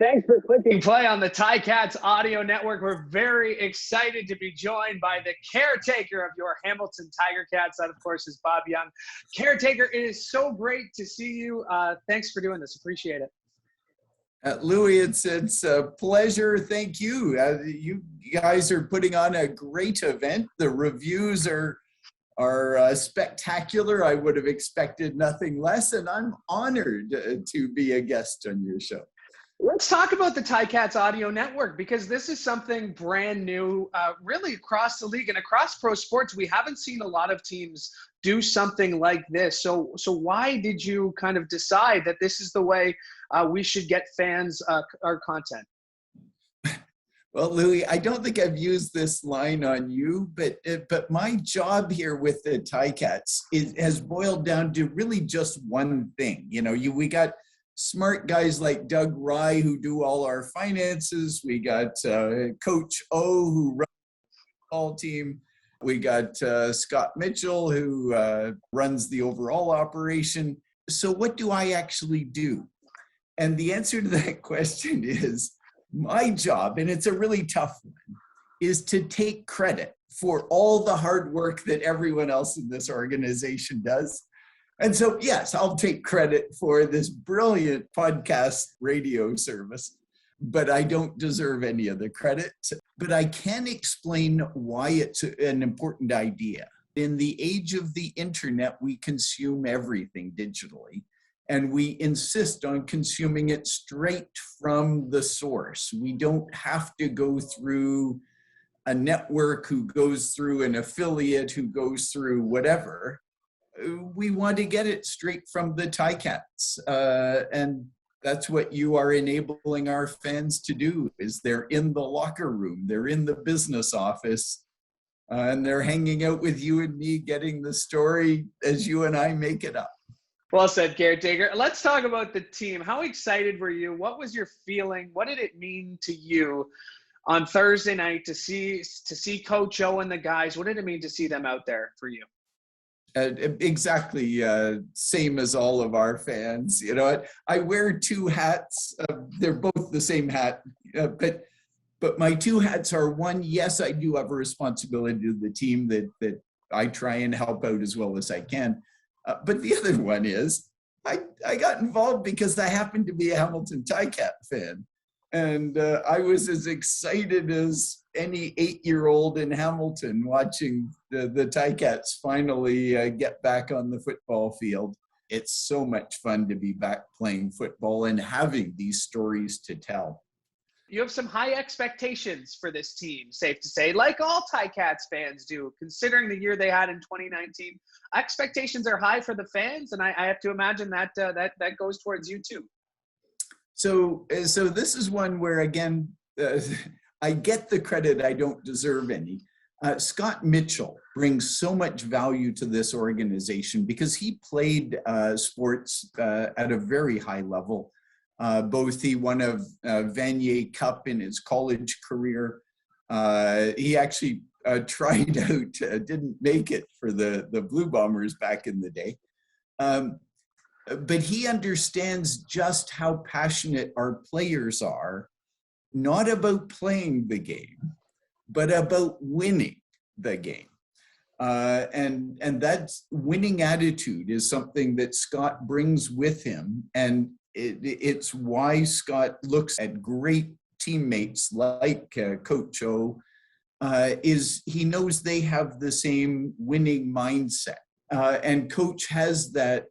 Thanks for clicking play on the Ticats Audio Network. We're very excited to be joined by the caretaker of your Hamilton Tiger Cats. That, of course, is Bob Young. Caretaker, it is so great to see you. Thanks for doing this. Appreciate it. Louie, it's a pleasure. Thank you. You guys are putting on a great event. The reviews are spectacular. I would have expected nothing less, and I'm honored to be a guest on your show. Let's talk about the Ticats Audio Network, because this is something brand new, really across the league and across pro sports. We haven't seen a lot of teams do something like this. So why did you kind of decide that this is the way we should get fans our content? Well, Louie, I don't think I've used this line on you, but my job here with the Ticats has boiled down to really just one thing. You know, we got smart guys like Doug Rye who do all our finances. We got Coach O who runs the football team. We got Scott Mitchell who runs the overall operation. So what do I actually do? And the answer to that question is my job, and it's a really tough one, is to take credit for all the hard work that everyone else in this organization does. And so, yes, I'll take credit for this brilliant podcast radio service, but I don't deserve any of the credit. But I can explain why it's an important idea. In the age of the internet, we consume everything digitally, and we insist on consuming it straight from the source. We don't have to go through a network who goes through an affiliate who goes through whatever. We want to get it straight from the Ticats, and that's what you are enabling our fans to do. Is they're in the locker room, they're in the business office, and they're hanging out with you and me, getting the story as you and I make it up. Well said, Caretaker. Let's talk about the team. How excited were you? What was your feeling? What did it mean to you on Thursday night to see Coach O and the guys? What did it mean to see them out there for you? Exactly, same as all of our fans. You know, I wear two hats. They're both the same hat, but my two hats are, one, yes, I do have a responsibility to the team that I try and help out as well as I can. But the other one is I got involved because I happen to be a Hamilton Ticat fan. And I was as excited as any 8-year-old in Hamilton watching the Ticats finally get back on the football field. It's so much fun to be back playing football and having these stories to tell. You have some high expectations for this team, safe to say, like all Ticats fans do, considering the year they had in 2019. Expectations are high for the fans, and I have to imagine that that goes towards you too. So this is one where, again, I get the credit I don't deserve any. Scott Mitchell brings so much value to this organization because he played sports at a very high level. Both he won a Vanier Cup in his college career. He actually tried out, didn't make it for the Blue Bombers back in the day. But he understands just how passionate our players are, not about playing the game, but about winning the game. And that winning attitude is something that Scott brings with him. And it's why Scott looks at great teammates like Coach O, is he knows they have the same winning mindset. And Coach has that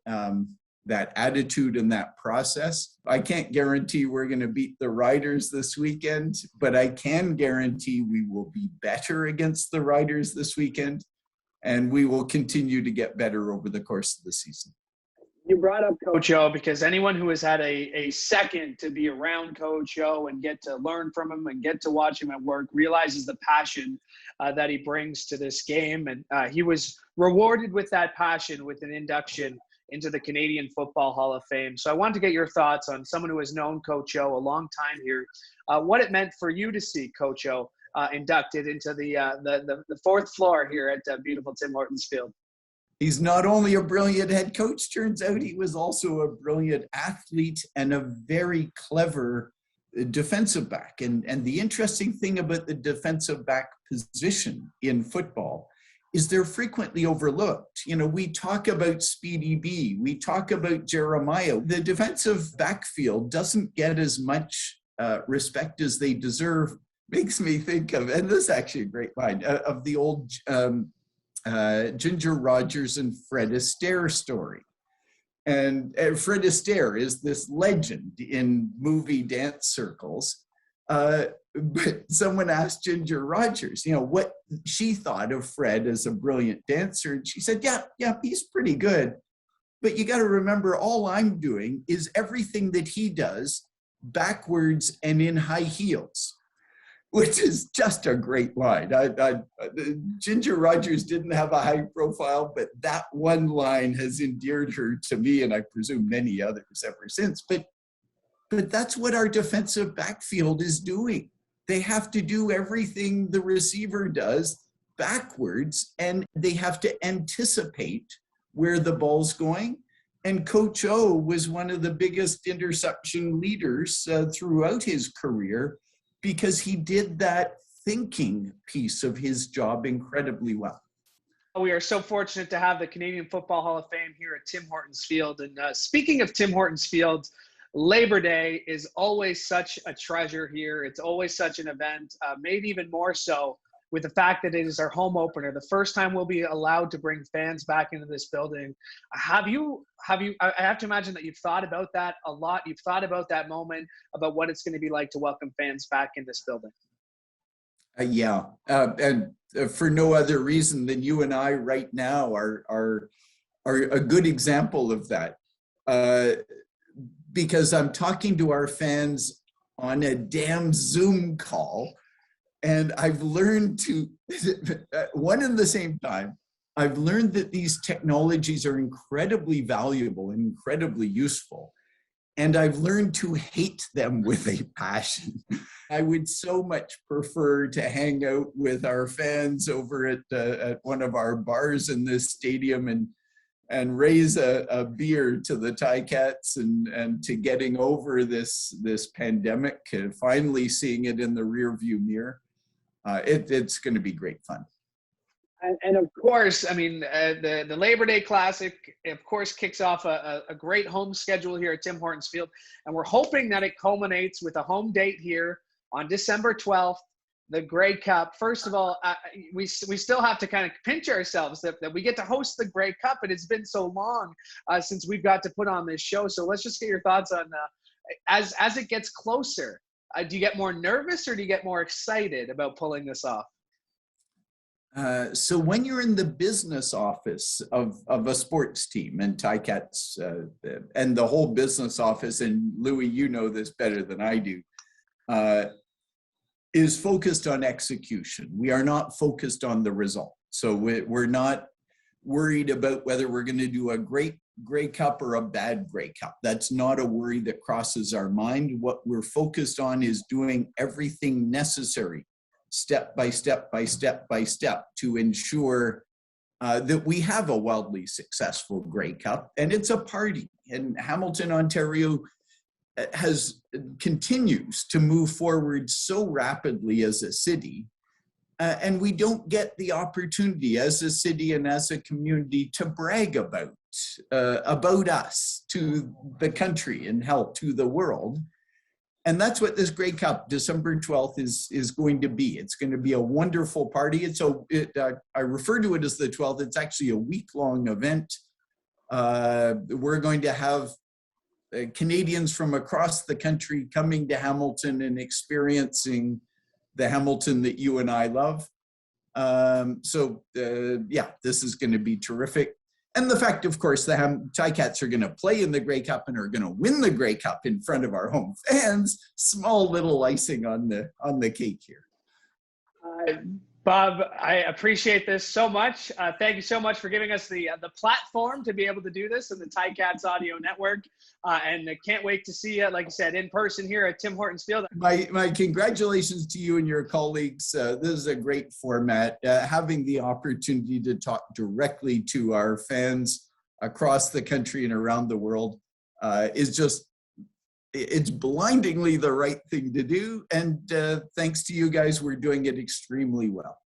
attitude and that process. I can't guarantee we're going to beat the Riders this weekend, but I can guarantee we will be better against the Riders this weekend, and we will continue to get better over the course of the season. You brought up Coach O because anyone who has had a second to be around Coach O and get to learn from him and get to watch him at work realizes the passion that he brings to this game. And he was rewarded with that passion with an induction into the Canadian Football Hall of Fame. So I wanted to get your thoughts on someone who has known Coach O a long time here, what it meant for you to see Coach O inducted into the fourth floor here at beautiful Tim Hortons Field. He's not only a brilliant head coach, turns out he was also a brilliant athlete and a very clever defensive back. And the interesting thing about the defensive back position in football is they're frequently overlooked. You know, we talk about Speedy B, we talk about Jeremiah. The defensive backfield doesn't get as much respect as they deserve. Makes me think of, and this is actually a great line, of the old Ginger Rogers and Fred Astaire story. And Fred Astaire is this legend in movie dance circles. But someone asked Ginger Rogers, you know, what she thought of Fred as a brilliant dancer. And she said, yeah, he's pretty good. But you got to remember, all I'm doing is everything that he does backwards and in high heels, which is just a great line. Ginger Rogers didn't have a high profile, but that one line has endeared her to me, and I presume many others ever since. But that's what our defensive backfield is doing. They have to do everything the receiver does backwards, and they have to anticipate where the ball's going. And Coach O was one of the biggest interception leaders throughout his career, because he did that thinking piece of his job incredibly well. We are so fortunate to have the Canadian Football Hall of Fame here at Tim Hortons Field. And speaking of Tim Hortons Field, Labor Day is always such a treasure here. It's always such an event, maybe even more so with the fact that it is our home opener, the first time we'll be allowed to bring fans back into this building. I have to imagine that you've thought about that a lot. You've thought about that moment, about what it's going to be like to welcome fans back in this building. Yeah, and for no other reason than you and I right now are a good example of that. Because I'm talking to our fans on a damn Zoom call, and I've learned to, one and the same time, I've learned that these technologies are incredibly valuable and incredibly useful. And I've learned to hate them with a passion. I would so much prefer to hang out with our fans over at one of our bars in this stadium and raise a beer to the Ticats and to getting over this pandemic, finally seeing it in the rearview mirror. It's going to be great fun. And of course, I mean, the Labor Day Classic, of course, kicks off a great home schedule here at Tim Hortons Field. And we're hoping that it culminates with a home date here on December 12th, the Grey Cup. First of all, we still have to kind of pinch ourselves that we get to host the Grey Cup. And it's been so long since we've got to put on this show. So let's just get your thoughts on, as it gets closer, do you get more nervous or do you get more excited about pulling this off? So when you're in the business office of a sports team, and Ticats and the whole business office, and Louie, you know this better than I do, is focused on execution. We are not focused on the result. So we're not worried about whether we're going to do a great Grey Cup or a bad Grey Cup. That's not a worry that crosses our mind. What we're focused on is doing everything necessary, step by step by step by step, to ensure that we have a wildly successful Grey Cup. And it's a party. And Hamilton, Ontario continues to move forward so rapidly as a city. And we don't get the opportunity as a city and as a community to brag about us to the country and hell, to the world. And that's what this Grey Cup, December 12th, is going to be. It's going to be a wonderful party. I refer to it as the 12th. It's actually a week-long event. We're going to have Canadians from across the country coming to Hamilton and experiencing the Hamilton that you and I love. This is going to be terrific. And the fact, of course, the Ticats are going to play in the Grey Cup and are going to win the Grey Cup in front of our home fans. Small little icing on the cake here. Bob, I appreciate this so much. Thank you so much for giving us the platform to be able to do this in the Ticats Audio Network. And I can't wait to see you, like you said, in person here at Tim Hortons Field. My congratulations to you and your colleagues. This is a great format. Having the opportunity to talk directly to our fans across the country and around the world is just it's blindingly the right thing to do. And thanks to you guys, we're doing it extremely well.